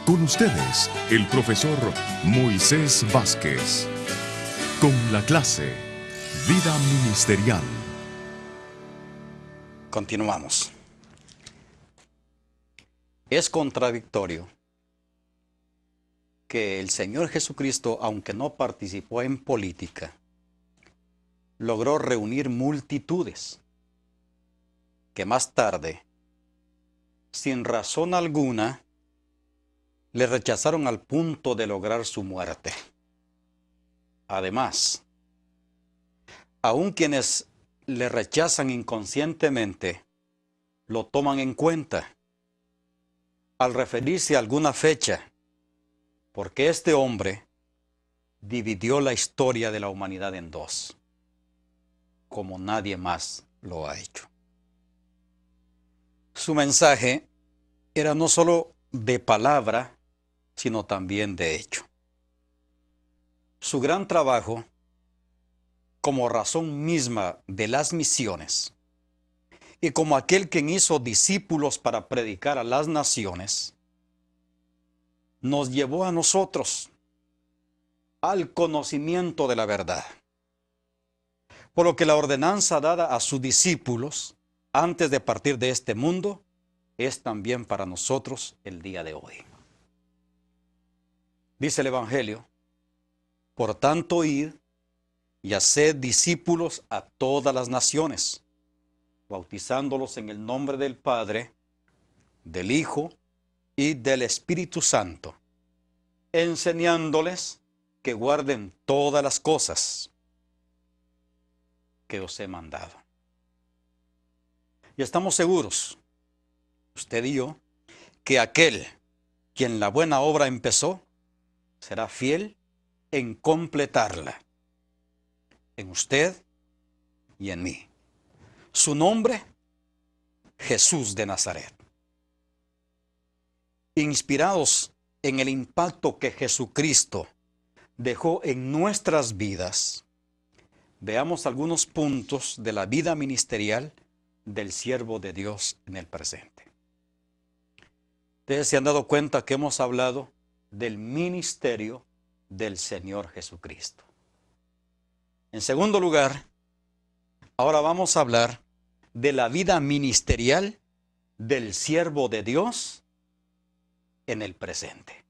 Con ustedes, el profesor Moisés Vázquez, con la clase Vida Ministerial. Continuamos. Es contradictorio que el Señor Jesucristo, aunque no participó en política, logró reunir multitudes que más tarde, sin razón alguna, le rechazaron al punto de lograr su muerte. Además, aun quienes le rechazan inconscientemente, lo toman en cuenta al referirse a alguna fecha, porque este hombre dividió la historia de la humanidad en dos, como nadie más lo ha hecho. Su mensaje era no solo de palabra, sino también de hecho. Su gran trabajo, como razón misma de las misiones, y como aquel quien hizo discípulos para predicar a las naciones, nos llevó a nosotros al conocimiento de la verdad. Por lo que la ordenanza dada a sus discípulos antes de partir de este mundo es también para nosotros el día de hoy. Dice el Evangelio: por tanto, id y haced discípulos a todas las naciones, bautizándolos en el nombre del Padre, del Hijo y del Espíritu Santo, enseñándoles que guarden todas las cosas que os he mandado. Y estamos seguros, usted y yo, que aquel quien la buena obra empezó, será fiel en completarla, en usted y en mí. Su nombre, Jesús de Nazaret. Inspirados en el impacto que Jesucristo dejó en nuestras vidas, veamos algunos puntos de la vida ministerial del siervo de Dios en el presente. Ustedes se han dado cuenta que hemos hablado del ministerio del Señor Jesucristo. En segundo lugar, ahora vamos a hablar de la vida ministerial del siervo de Dios en el presente.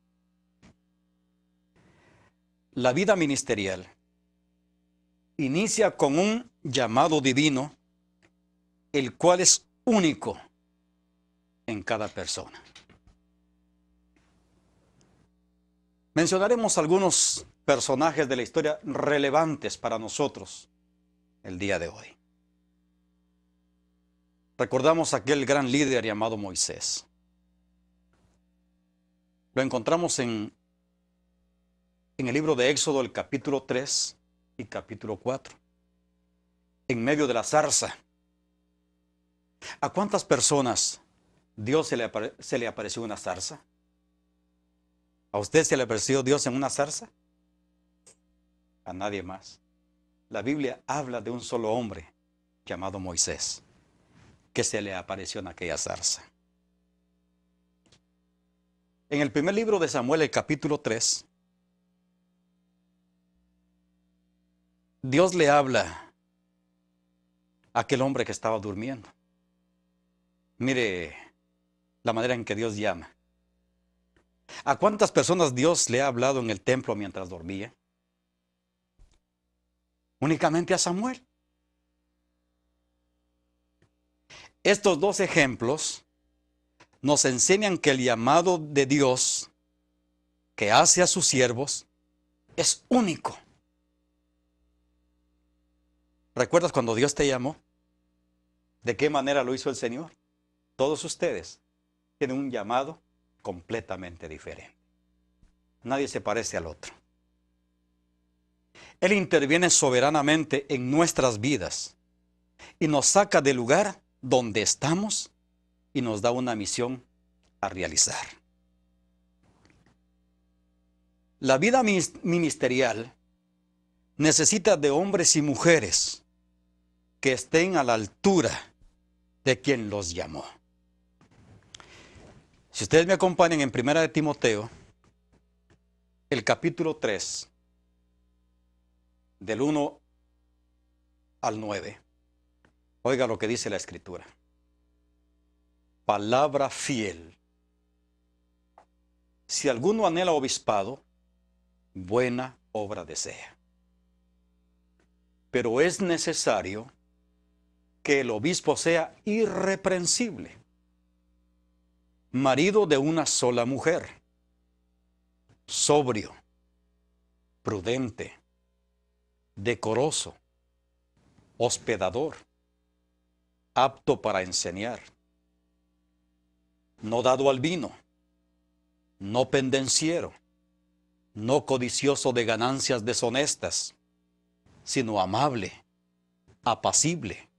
La vida ministerial inicia con un llamado divino, el cual es único en cada persona. Mencionaremos algunos personajes de la historia relevantes para nosotros el día de hoy. Recordamos a aquel gran líder llamado Moisés. Lo encontramos en el libro de Éxodo, el capítulo 3 y capítulo 4, en medio de la zarza. ¿A cuántas personas Dios se le apareció una zarza? ¿A usted se le apareció Dios en una zarza? A nadie más. La Biblia habla de un solo hombre llamado Moisés, que se le apareció en aquella zarza. En el primer libro de Samuel, el capítulo 3, Dios le habla a aquel hombre que estaba durmiendo. Mire la manera en que Dios llama. ¿A cuántas personas Dios le ha hablado en el templo mientras dormía? Únicamente a Samuel. Estos dos ejemplos nos enseñan que el llamado de Dios que hace a sus siervos es único. ¿Recuerdas cuando Dios te llamó? ¿De qué manera lo hizo el Señor? Todos ustedes tienen un llamado completamente diferente. Nadie se parece al otro. Él interviene soberanamente en nuestras vidas y nos saca del lugar donde estamos y nos da una misión a realizar. La vida ministerial necesita de hombres y mujeres que estén a la altura de quien los llamó. Si ustedes me acompañan en Primera de Timoteo, el capítulo 3, del 1 al 9, oiga lo que dice la Escritura. Palabra fiel. Si alguno anhela obispado, buena obra desea. Pero es necesario que el obispo sea irreprensible, marido de una sola mujer, sobrio, prudente, decoroso, hospedador, apto para enseñar, no dado al vino, no pendenciero, no codicioso de ganancias deshonestas, sino amable, apacible,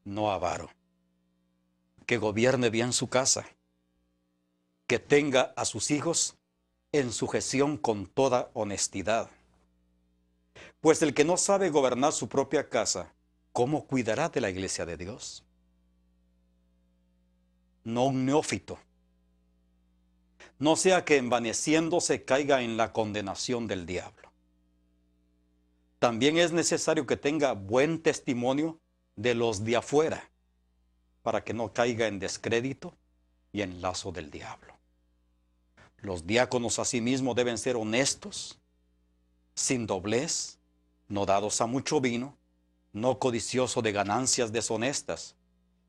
no avaro, que gobierne bien su casa, que tenga a sus hijos en sujeción con toda honestidad. Pues el que no sabe gobernar su propia casa, ¿cómo cuidará de la iglesia de Dios? No un neófito, no sea que envaneciéndose caiga en la condenación del diablo. También es necesario que tenga buen testimonio de los de afuera, para que no caiga en descrédito y en lazo del diablo. Los diáconos asimismo deben ser honestos, sin doblez, no dados a mucho vino, no codicioso de ganancias deshonestas,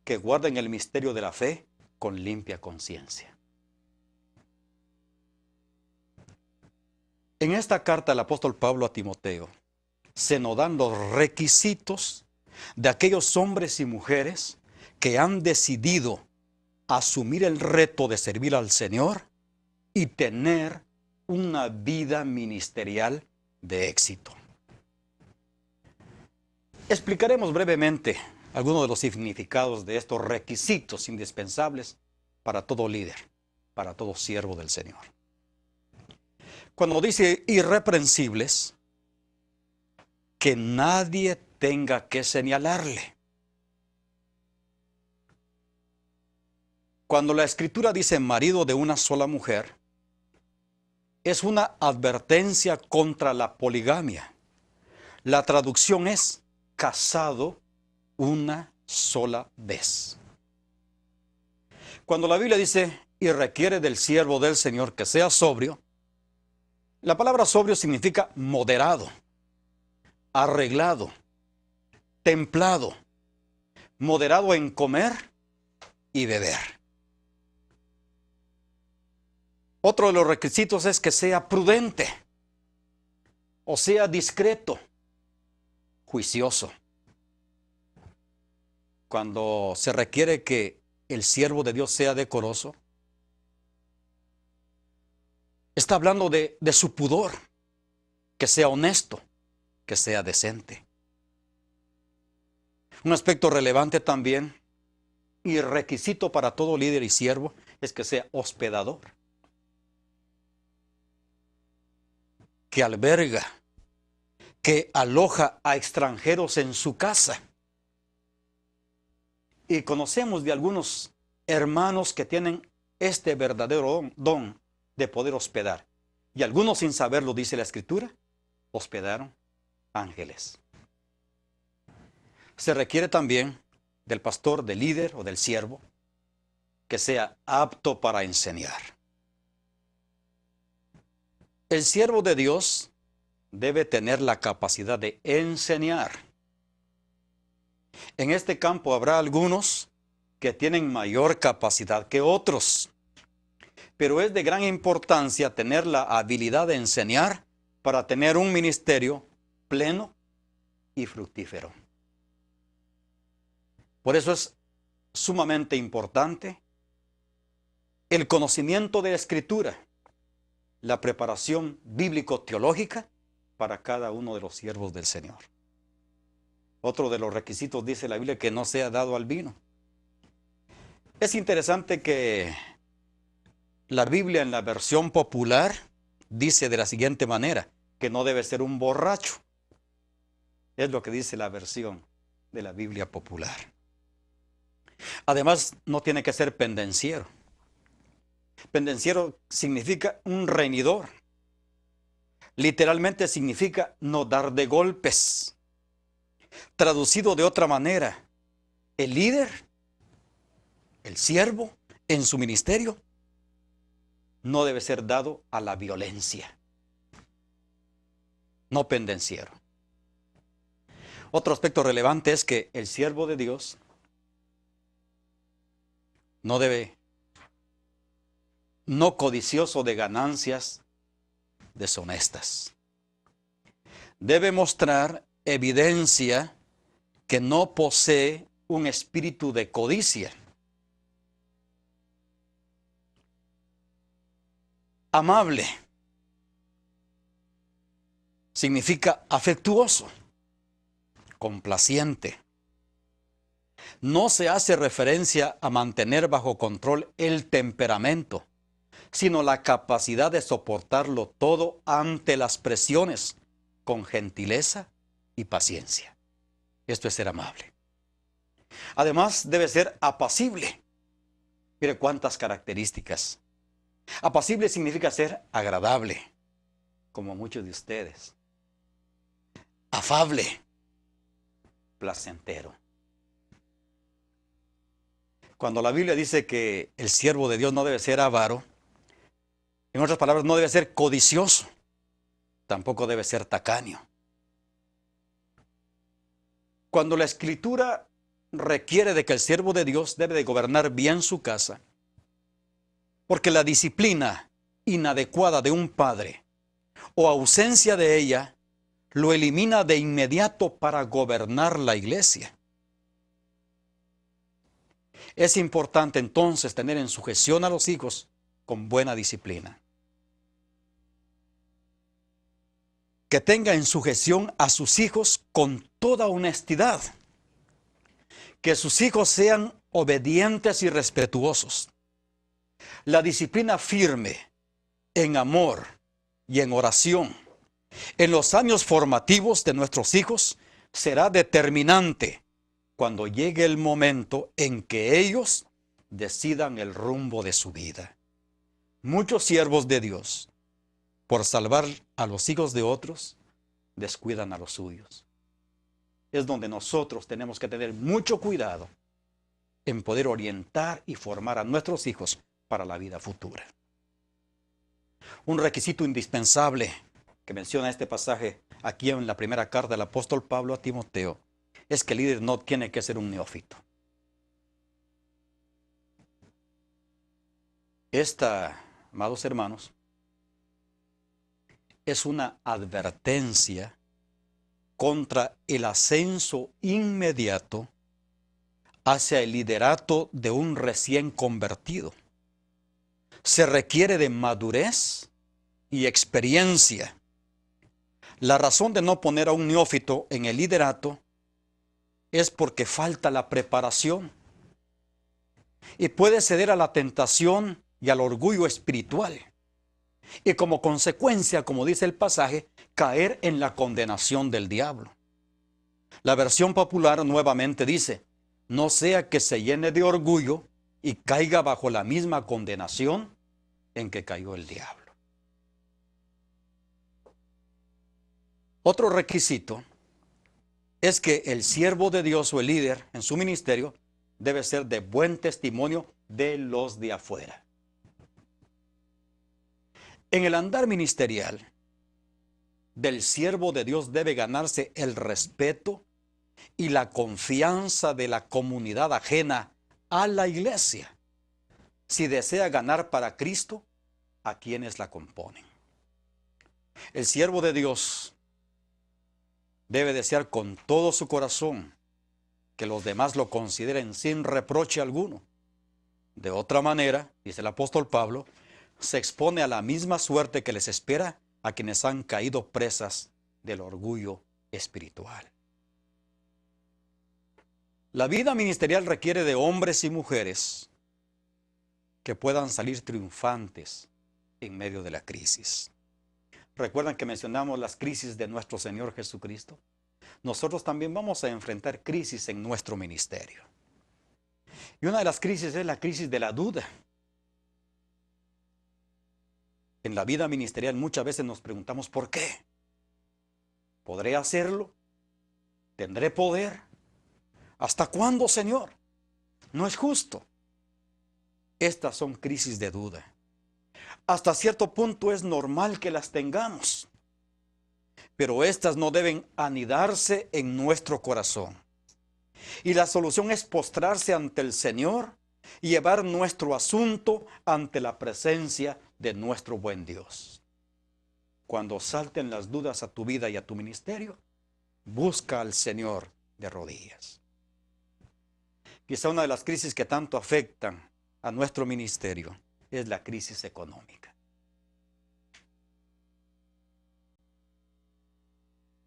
que guarden el misterio de la fe con limpia conciencia. En esta carta el apóstol Pablo a Timoteo se nos dan los requisitos de aquellos hombres y mujeres que han decidido asumir el reto de servir al Señor y tener una vida ministerial de éxito. Explicaremos brevemente algunos de los significados de estos requisitos indispensables para todo líder, para todo siervo del Señor. Cuando dice irreprensibles, que nadie tenga que señalarle. Cuando la Escritura dice marido de una sola mujer, es una advertencia contra la poligamia. La traducción es casado una sola vez. Cuando la Biblia dice y requiere del siervo del Señor que sea sobrio, la palabra sobrio significa moderado, arreglado, templado, moderado en comer y beber. Otro de los requisitos es que sea prudente, o sea discreto, juicioso. Cuando se requiere que el siervo de Dios sea decoroso, está hablando de su pudor, que sea honesto, que sea decente. Un aspecto relevante también y requisito para todo líder y siervo es que sea hospedador, que alberga, que aloja a extranjeros en su casa. Y conocemos de algunos hermanos que tienen este verdadero don de poder hospedar. Y algunos, sin saberlo, dice la Escritura, hospedaron ángeles. Se requiere también del pastor, del líder o del siervo que sea apto para enseñar. El siervo de Dios debe tener la capacidad de enseñar. En este campo habrá algunos que tienen mayor capacidad que otros, pero es de gran importancia tener la habilidad de enseñar para tener un ministerio pleno y fructífero. Por eso es sumamente importante el conocimiento de la Escritura, la preparación bíblico-teológica para cada uno de los siervos del Señor. Otro de los requisitos dice la Biblia que no sea dado al vino. Es interesante que la Biblia en la versión popular dice de la siguiente manera, que no debe ser un borracho. Es lo que dice la versión de la Biblia popular. Además, no tiene que ser pendenciero. Pendenciero significa un reñidor. Literalmente significa no dar de golpes. Traducido de otra manera, el líder, el siervo, en su ministerio, no debe ser dado a la violencia. No pendenciero. Otro aspecto relevante es que el siervo de Dios no codicioso de ganancias deshonestas. Debe mostrar evidencia que no posee un espíritu de codicia. Amable significa afectuoso, complaciente. No se hace referencia a mantener bajo control el temperamento, sino la capacidad de soportarlo todo ante las presiones, con gentileza y paciencia. Esto es ser amable. Además, debe ser apacible. Mire cuántas características. Apacible significa ser agradable, como muchos de ustedes. Afable, placentero. Cuando la Biblia dice que el siervo de Dios no debe ser avaro, en otras palabras, no debe ser codicioso, tampoco debe ser tacaño. Cuando la Escritura requiere de que el siervo de Dios debe de gobernar bien su casa, porque la disciplina inadecuada de un padre o ausencia de ella lo elimina de inmediato para gobernar la iglesia. Es importante entonces tener en sujeción a los hijos con buena disciplina. Que tenga en sujeción a sus hijos con toda honestidad. Que sus hijos sean obedientes y respetuosos. La disciplina firme, en amor y en oración, en los años formativos de nuestros hijos, será determinante cuando llegue el momento en que ellos decidan el rumbo de su vida. Muchos siervos de Dios, por salvar a los hijos de otros, descuidan a los suyos. Es donde nosotros tenemos que tener mucho cuidado en poder orientar y formar a nuestros hijos para la vida futura. Un requisito indispensable que menciona este pasaje aquí en la primera carta del apóstol Pablo a Timoteo es que el líder no tiene que ser un neófito. Esta, amados hermanos, es una advertencia contra el ascenso inmediato hacia el liderato de un recién convertido. Se requiere de madurez y experiencia. La razón de no poner a un neófito en el liderato es porque falta la preparación y puede ceder a la tentación y al orgullo espiritual. Y como consecuencia, como dice el pasaje, caer en la condenación del diablo. La versión popular nuevamente dice, no sea que se llene de orgullo y caiga bajo la misma condenación en que cayó el diablo. Otro requisito es que el siervo de Dios o el líder en su ministerio debe ser de buen testimonio de los de afuera. En el andar ministerial del siervo de Dios debe ganarse el respeto y la confianza de la comunidad ajena a la iglesia, si desea ganar para Cristo a quienes la componen. El siervo de Dios debe desear con todo su corazón que los demás lo consideren sin reproche alguno. De otra manera, dice el apóstol Pablo, se expone a la misma suerte que les espera a quienes han caído presas del orgullo espiritual. La vida ministerial requiere de hombres y mujeres que puedan salir triunfantes en medio de la crisis. ¿Recuerdan que mencionamos las crisis de nuestro Señor Jesucristo? Nosotros también vamos a enfrentar crisis en nuestro ministerio. Y una de las crisis es la crisis de la duda. En la vida ministerial muchas veces nos preguntamos ¿por qué? ¿Podré hacerlo? ¿Tendré poder? ¿Hasta cuándo, Señor? No es justo. Estas son crisis de duda. Hasta cierto punto es normal que las tengamos, pero estas no deben anidarse en nuestro corazón. Y la solución es postrarse ante el Señor y llevar nuestro asunto ante la presencia de nuestro buen Dios. Cuando salten las dudas a tu vida y a tu ministerio, busca al Señor de rodillas. Quizá una de las crisis que tanto afectan a nuestro ministerio es la crisis económica.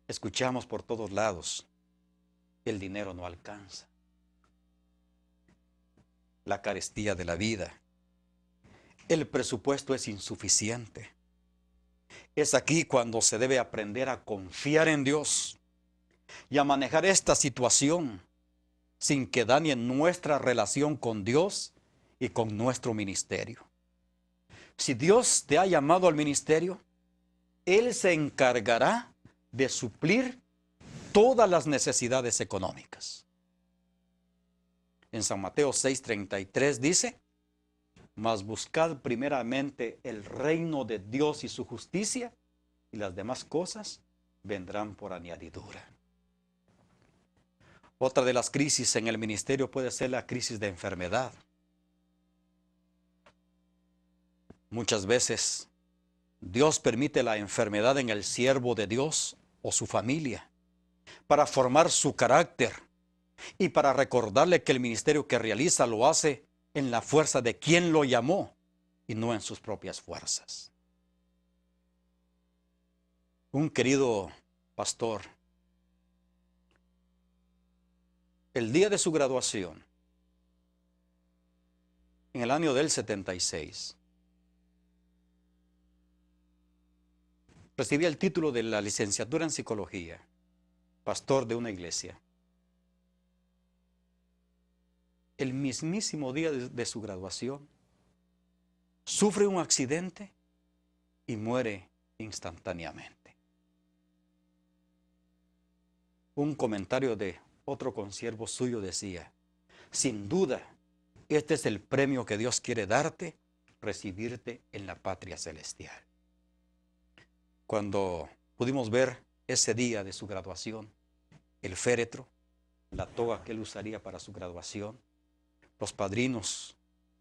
Escuchamos por todos lados, el dinero no alcanza. La carestía de la vida. El presupuesto es insuficiente. Es aquí cuando se debe aprender a confiar en Dios y a manejar esta situación sin que dañe nuestra relación con Dios y con nuestro ministerio. Si Dios te ha llamado al ministerio, Él se encargará de suplir todas las necesidades económicas. En San Mateo 6:33 dice, mas buscad primeramente el reino de Dios y su justicia, y las demás cosas vendrán por añadidura. Otra de las crisis en el ministerio puede ser la crisis de enfermedad. Muchas veces Dios permite la enfermedad en el siervo de Dios o su familia para formar su carácter y para recordarle que el ministerio que realiza lo hace en la fuerza de quien lo llamó y no en sus propias fuerzas. Un querido pastor, el día de su graduación, en el año del 76, recibí el título de la licenciatura en psicología, pastor de una iglesia. El mismísimo día de su graduación, sufre un accidente y muere instantáneamente. Un comentario de otro consiervo suyo decía, sin duda, este es el premio que Dios quiere darte, recibirte en la patria celestial. Cuando pudimos ver ese día de su graduación, el féretro, la toga que él usaría para su graduación, los padrinos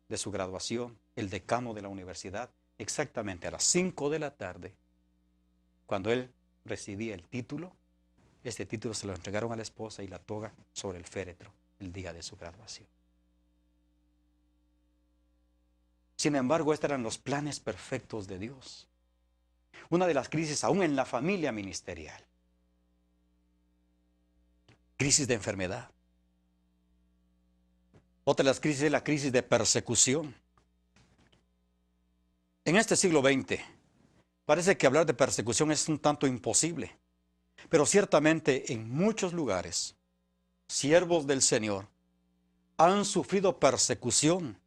de su graduación, el decano de la universidad, exactamente a las 5 de la tarde, cuando él recibía el título, este título se lo entregaron a la esposa y la toga sobre el féretro el día de su graduación. Sin embargo, estos eran los planes perfectos de Dios. Una de las crisis aún en la familia ministerial. Crisis de enfermedad. Otra de las crisis es la crisis de persecución. En este siglo XX, parece que hablar de persecución es un tanto imposible, pero ciertamente en muchos lugares, siervos del Señor han sufrido persecución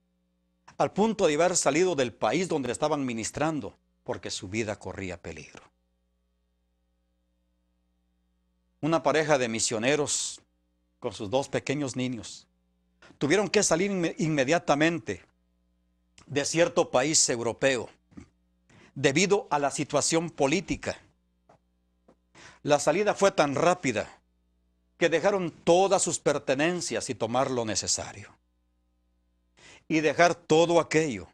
al punto de haber salido del país donde estaban ministrando porque su vida corría peligro. Una pareja de misioneros con sus 2 pequeños niños tuvieron que salir inmediatamente de cierto país europeo debido a la situación política. La salida fue tan rápida que dejaron todas sus pertenencias y tomar lo necesario. Y dejar todo aquello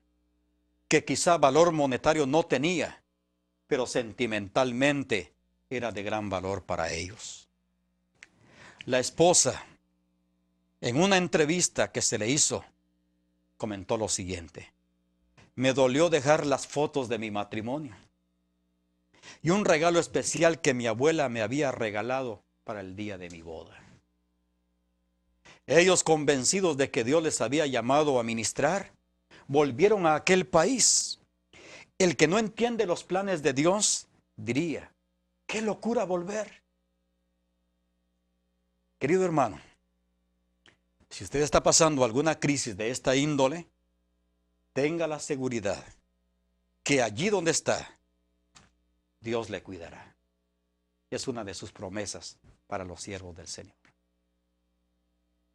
que quizá valor monetario no tenía, pero sentimentalmente era de gran valor para ellos. La esposa, en una entrevista que se le hizo, comentó lo siguiente: me dolió dejar las fotos de mi matrimonio y un regalo especial que mi abuela me había regalado para el día de mi boda. Ellos, convencidos de que Dios les había llamado a ministrar, volvieron a aquel país. El que no entiende los planes de Dios diría, ¡qué locura volver! Querido hermano, si usted está pasando alguna crisis de esta índole, tenga la seguridad que allí donde está, Dios le cuidará. Es una de sus promesas para los siervos del Señor.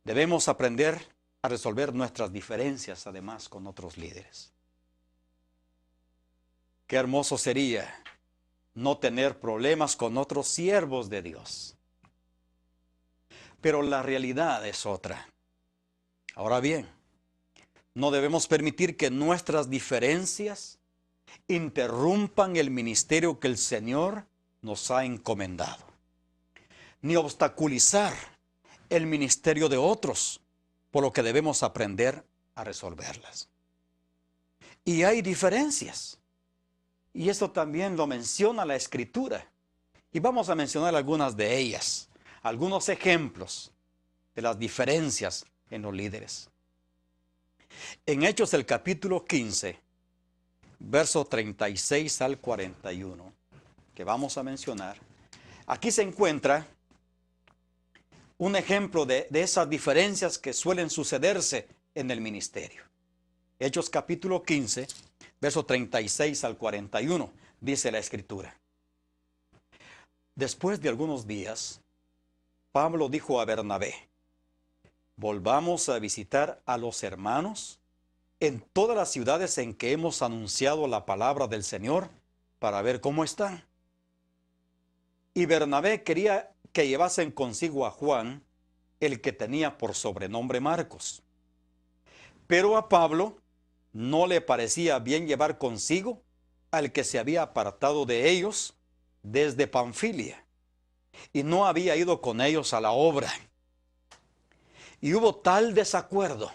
Debemos aprender a resolver nuestras diferencias además con otros líderes. Qué hermoso sería no tener problemas con otros siervos de Dios. Pero la realidad es otra. Ahora bien, no debemos permitir que nuestras diferencias interrumpan el ministerio que el Señor nos ha encomendado, ni obstaculizar el ministerio de otros, por lo que debemos aprender a resolverlas. Y hay diferencias, y esto también lo menciona la Escritura, y vamos a mencionar algunas de ellas, algunos ejemplos de las diferencias en los líderes. En Hechos el capítulo 15, verso 36 al 41, que vamos a mencionar, aquí se encuentra un ejemplo de esas diferencias que suelen sucederse en el ministerio. Hechos capítulo 15, verso 36 al 41, dice la Escritura. Después de algunos días, Pablo dijo a Bernabé: volvamos a visitar a los hermanos en todas las ciudades en que hemos anunciado la palabra del Señor para ver cómo están. Y Bernabé quería que llevasen consigo a Juan, el que tenía por sobrenombre Marcos. Pero a Pablo no le parecía bien llevar consigo al que se había apartado de ellos desde Panfilia, y no había ido con ellos a la obra. Y hubo tal desacuerdo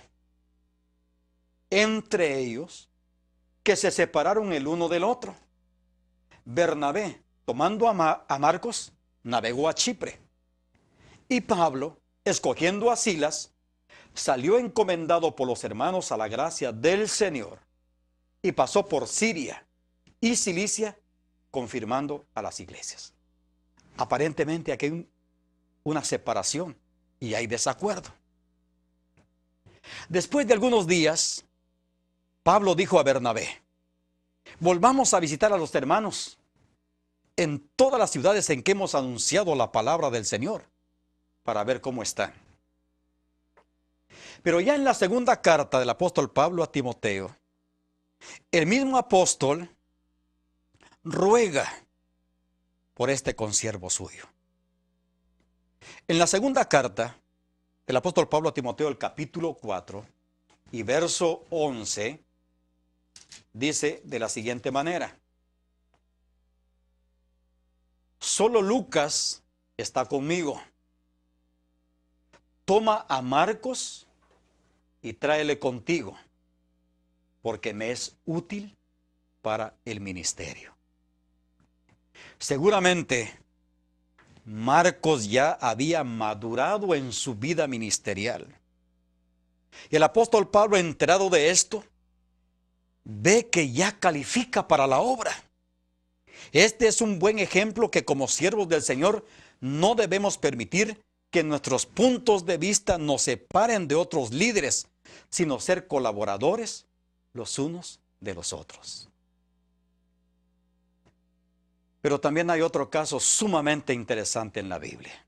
entre ellos que se separaron el uno del otro. Bernabé, tomando a Marcos, navegó a Chipre. Y Pablo, escogiendo a Silas, salió encomendado por los hermanos a la gracia del Señor y pasó por Siria y Cilicia, confirmando a las iglesias. Aparentemente aquí hay una separación y hay desacuerdo. Después de algunos días, Pablo dijo a Bernabé: volvamos a visitar a los hermanos en todas las ciudades en que hemos anunciado la palabra del Señor, para ver cómo están. Pero ya en la segunda carta del apóstol Pablo a Timoteo, el mismo apóstol ruega por este consiervo suyo. En la segunda carta del apóstol Pablo a Timoteo, el capítulo 4 y verso 11, dice de la siguiente manera: solo Lucas está conmigo. Toma a Marcos y tráele contigo, porque me es útil para el ministerio. Seguramente Marcos ya había madurado en su vida ministerial. Y el apóstol Pablo, enterado de esto, ve que ya califica para la obra. Este es un buen ejemplo que como siervos del Señor no debemos permitir que nuestros puntos de vista nos separen de otros líderes, sino ser colaboradores los unos de los otros. Pero también hay otro caso sumamente interesante en la Biblia,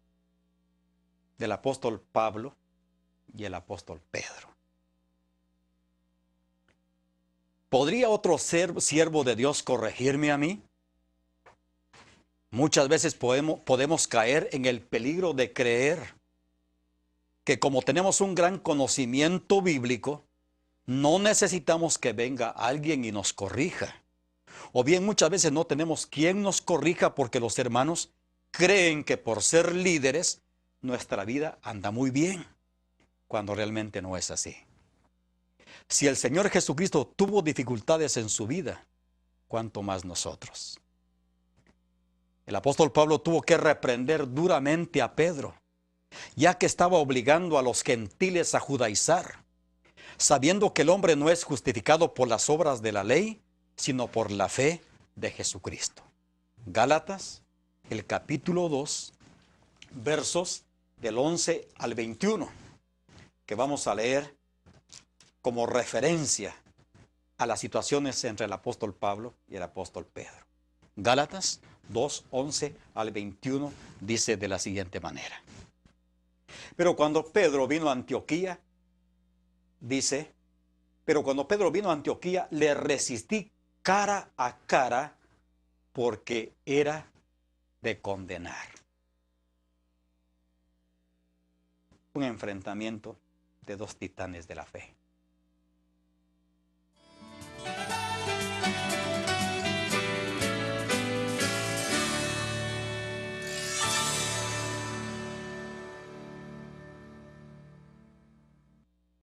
del apóstol Pablo y el apóstol Pedro. ¿Podría otro siervo de Dios corregirme a mí? Muchas veces podemos caer en el peligro de creer que como tenemos un gran conocimiento bíblico, no necesitamos que venga alguien y nos corrija. O bien muchas veces no tenemos quien nos corrija porque los hermanos creen que por ser líderes nuestra vida anda muy bien, cuando realmente no es así. Si el Señor Jesucristo tuvo dificultades en su vida, ¿cuánto más nosotros? El apóstol Pablo tuvo que reprender duramente a Pedro, ya que estaba obligando a los gentiles a judaizar, sabiendo que el hombre no es justificado por las obras de la ley, sino por la fe de Jesucristo. Gálatas, el capítulo 2, versos del 11 al 21, que vamos a leer como referencia a las situaciones entre el apóstol Pablo y el apóstol Pedro. Gálatas 2:11 al 21 dice de la siguiente manera. Pero cuando Pedro vino a Antioquía, dice, pero cuando Pedro vino a Antioquía, le resistí cara a cara porque era de condenar. Un enfrentamiento de dos titanes de la fe.